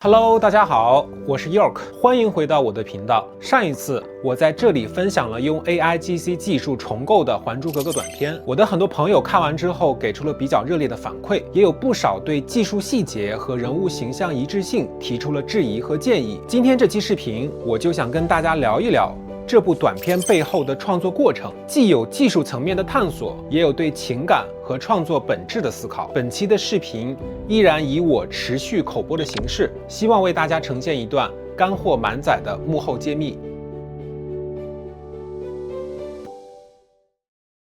Hello， 大家好，我是 York， 欢迎回到我的频道。上一次我在这里分享了用 AIGC 技术重构的《还珠格格》短片，我的很多朋友看完之后给出了比较热烈的反馈，也有不少对技术细节和人物形象一致性提出了质疑和建议。今天这期视频，我就想跟大家聊一聊这部短片背后的创作过程，既有技术层面的探索，也有对情感和创作本质的思考。本期的视频依然以我持续口播的形式，希望为大家呈现一段干货满载的幕后揭秘。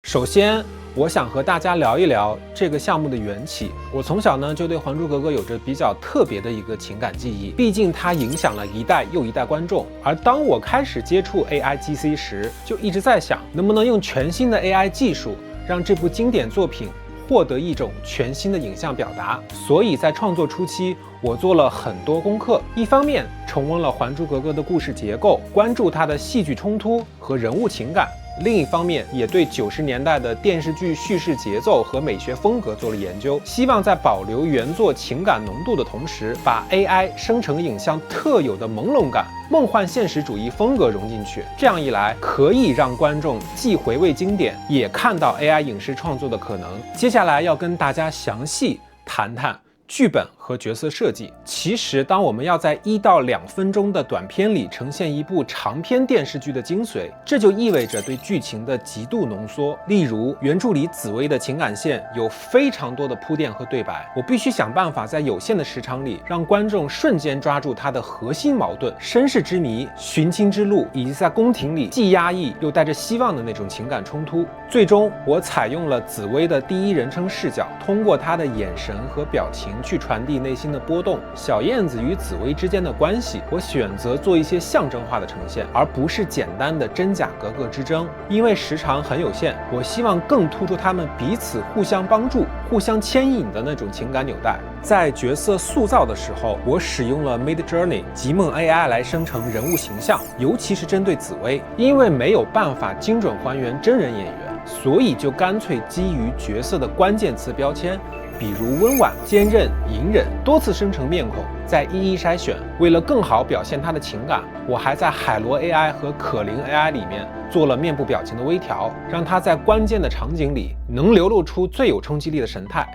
首先，我想和大家聊一聊这个项目的缘起。我从小呢就对《还珠格格》有着比较特别的一个情感记忆，毕竟它影响了一代又一代观众。而当我开始接触 AIGC 时，就一直在想，能不能用全新的 AI 技术，让这部经典作品获得一种全新的影像表达。所以在创作初期，我做了很多功课，一方面重温了《还珠格格》的故事结构，关注它的戏剧冲突和人物情感。另一方面，也对90年代的电视剧叙事节奏和美学风格做了研究，希望在保留原作情感浓度的同时，把 AI 生成影像特有的朦胧感、梦幻现实主义风格融进去。这样一来，可以让观众既回味经典，也看到 AI 影视创作的可能。接下来要跟大家详细谈谈剧本和角色设计。其实当我们要在1到2分钟的短片里呈现一部长篇电视剧的精髓，这就意味着对剧情的极度浓缩。例如原著里紫薇的情感线有非常多的铺垫和对白，我必须想办法在有限的时长里让观众瞬间抓住它的核心矛盾、身世之谜、寻亲之路，以及在宫廷里既压抑又带着希望的那种情感冲突。最终我采用了紫薇的第一人称视角，通过她的眼神和表情去传递内心的波动。小燕子与紫薇之间的关系，我选择做一些象征化的呈现，而不是简单的真假格格之争。因为时长很有限，我希望更突出他们彼此互相帮助、互相牵引的那种情感纽带。在角色塑造的时候，我使用了 Midjourney 极梦 AI 来生成人物形象，尤其是针对紫薇，因为没有办法精准还原真人演员，所以就干脆基于角色的关键词标签，比如温婉、坚韧、隐忍，多次生成面孔，再一一筛选。为了更好表现他的情感，我还在海螺 AI 和可伶 AI 里面做了面部表情的微调，让他在关键的场景里能流露出最有冲击力的神态。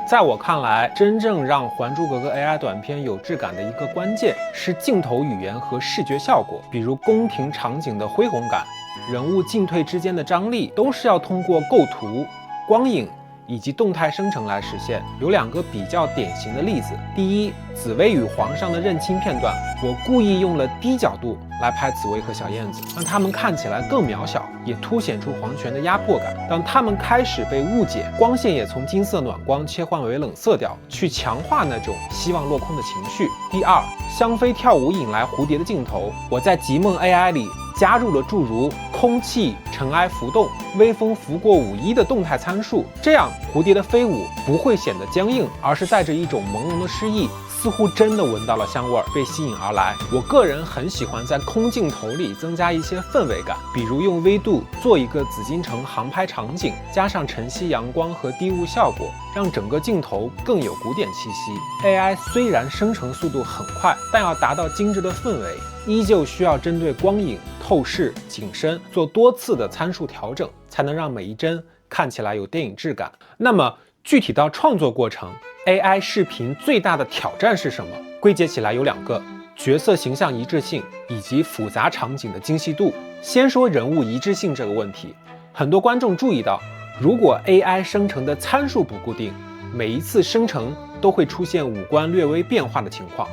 在我看来，真正让《还珠格格》AI 短片有质感的一个关键是镜头语言和视觉效果，比如宫廷场景的恢宏感、人物进退之间的张力，都是要通过构图、光影以及动态生成来实现。有2个比较典型的例子。第一，紫薇与皇上的认亲片段，我故意用了低角度来拍紫薇和小燕子，让他们看起来更渺小，也凸显出皇权的压迫感。当他们开始被误解，光线也从金色暖光切换为冷色调，去强化那种希望落空的情绪。第二，香妃跳舞引来蝴蝶的镜头，我在极梦 AI 里加入了诸如空气、尘埃浮动、微风拂过舞衣的动态参数，这样蝴蝶的飞舞不会显得僵硬，而是带着一种朦胧的诗意，似乎真的闻到了香味儿，被吸引而来。我个人很喜欢在空镜头里增加一些氛围感，比如用微度做一个紫禁城航拍场景，加上晨曦阳光和低雾效果，让整个镜头更有古典气息。AI 虽然生成速度很快，但要达到精致的氛围，依旧需要针对光影、透视、景深做多次的参数调整，才能让每一帧看起来有电影质感。那么具体到创作过程， AI 视频最大的挑战是什么？归结起来有2个：角色形象一致性以及复杂场景的精细度。先说人物一致性这个问题，很多观众注意到，如果 AI 生成的参数不固定，每一次生成都会出现五官略微变化的情况。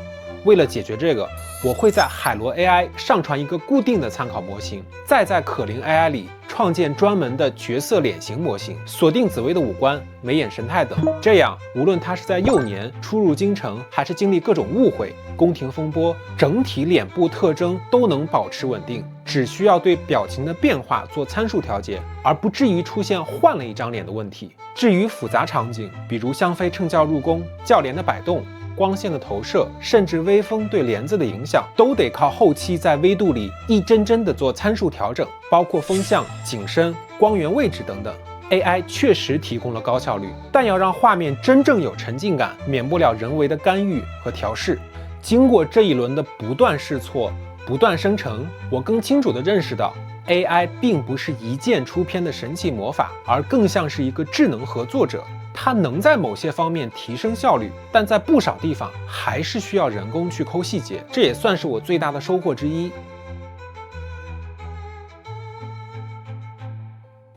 为了解决这个，我会在海螺 AI 上传一个固定的参考模型，再在可伶 AI 里创建专门的角色脸型模型，锁定紫薇的五官、眉眼神态等。这样，无论她是在幼年初入京城，还是经历各种误会、宫廷风波，整体脸部特征都能保持稳定，只需要对表情的变化做参数调节，而不至于出现换了一张脸的问题。至于复杂场景，比如香妃乘轿入宫、轿帘的摆动、光线的投射，甚至微风对帘子的影响，都得靠后期在微度里一帧帧的做参数调整，包括风向、景深、光源位置等等。AI 确实提供了高效率，但要让画面真正有沉浸感，免不了人为的干预和调试。经过这一轮的不断试错、不断生成，我更清楚地认识到 AI 并不是一键出片的神奇魔法，而更像是一个智能合作者。它能在某些方面提升效率，但在不少地方还是需要人工去抠细节，这也算是我最大的收获之一。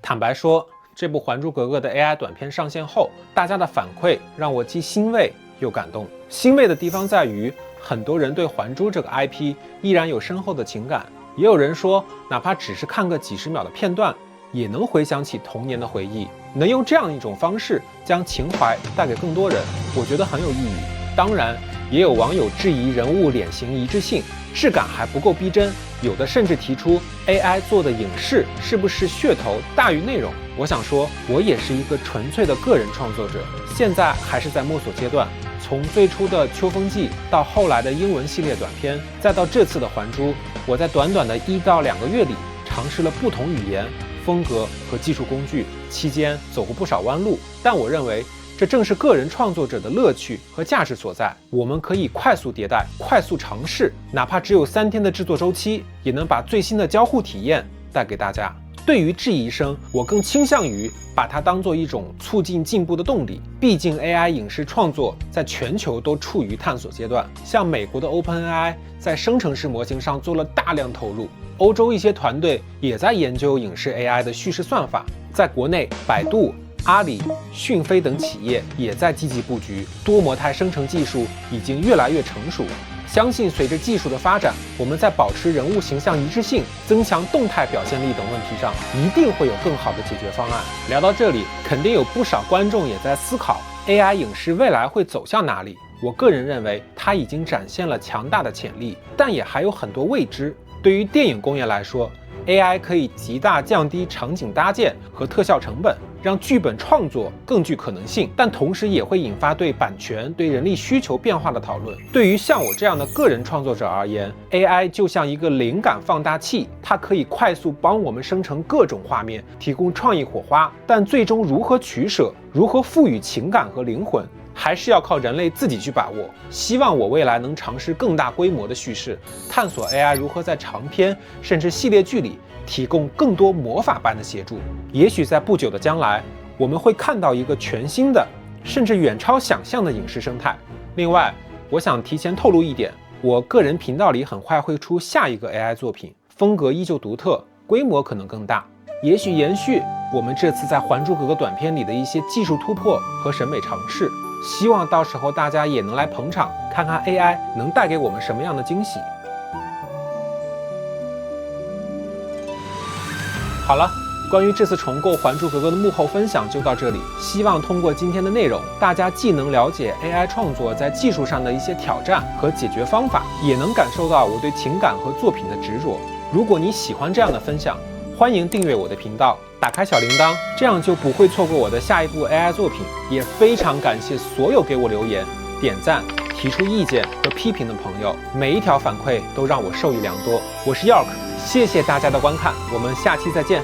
坦白说，这部《还珠格格》的 AI 短片上线后，大家的反馈让我既欣慰又感动。欣慰的地方在于，很多人对《还珠》这个 IP 依然有深厚的情感，也有人说，哪怕只是看个几十秒的片段，也能回想起童年的回忆。能用这样一种方式将情怀带给更多人，我觉得很有意义。当然，也有网友质疑人物脸型一致性，质感还不够逼真，有的甚至提出 AI 做的影视是不是噱头大于内容。我想说，我也是一个纯粹的个人创作者，现在还是在摸索阶段。从最初的秋风记到后来的英文系列短片，再到这次的还珠，我在短短的1到2个月里尝试了不同语言、风格和技术工具，期间走过不少弯路。但我认为，这正是个人创作者的乐趣和价值所在。我们可以快速迭代、快速尝试，哪怕只有3天的制作周期，也能把最新的交互体验带给大家。对于质疑声，我更倾向于把它当做一种促进进步的动力。毕竟 AI 影视创作在全球都处于探索阶段，像美国的 OpenAI 在生成式模型上做了大量投入，欧洲一些团队也在研究影视 AI 的叙事算法，在国内，百度、阿里、讯飞等企业也在积极布局，多模态生成技术已经越来越成熟。相信随着技术的发展，我们在保持人物形象一致性、增强动态表现力等问题上，一定会有更好的解决方案。聊到这里，肯定有不少观众也在思考 AI 影视未来会走向哪里。我个人认为，它已经展现了强大的潜力，但也还有很多未知。对于电影工业来说， AI 可以极大降低场景搭建和特效成本，让剧本创作更具可能性，但同时也会引发对版权、对人力需求变化的讨论。对于像我这样的个人创作者而言， AI 就像一个灵感放大器，它可以快速帮我们生成各种画面，提供创意火花，但最终如何取舍，如何赋予情感和灵魂，还是要靠人类自己去把握。希望我未来能尝试更大规模的叙事，探索 AI 如何在长篇甚至系列剧里提供更多魔法般的协助。也许在不久的将来，我们会看到一个全新的，甚至远超想象的影视生态。另外，我想提前透露一点，我个人频道里很快会出下一个 AI 作品，风格依旧独特，规模可能更大，也许延续我们这次在《还珠格格》短片里的一些技术突破和审美尝试。希望到时候大家也能来捧场，看看 AI 能带给我们什么样的惊喜。好了，关于这次重构《还珠格格》的幕后分享就到这里。希望通过今天的内容，大家既能了解 AI 创作在技术上的一些挑战和解决方法，也能感受到我对情感和作品的执着。如果你喜欢这样的分享，欢迎订阅我的频道，打开小铃铛，这样就不会错过我的下一部 AI 作品。也非常感谢所有给我留言、点赞、提出意见和批评的朋友，每一条反馈都让我受益良多。我是 York，谢谢大家的观看，我们下期再见。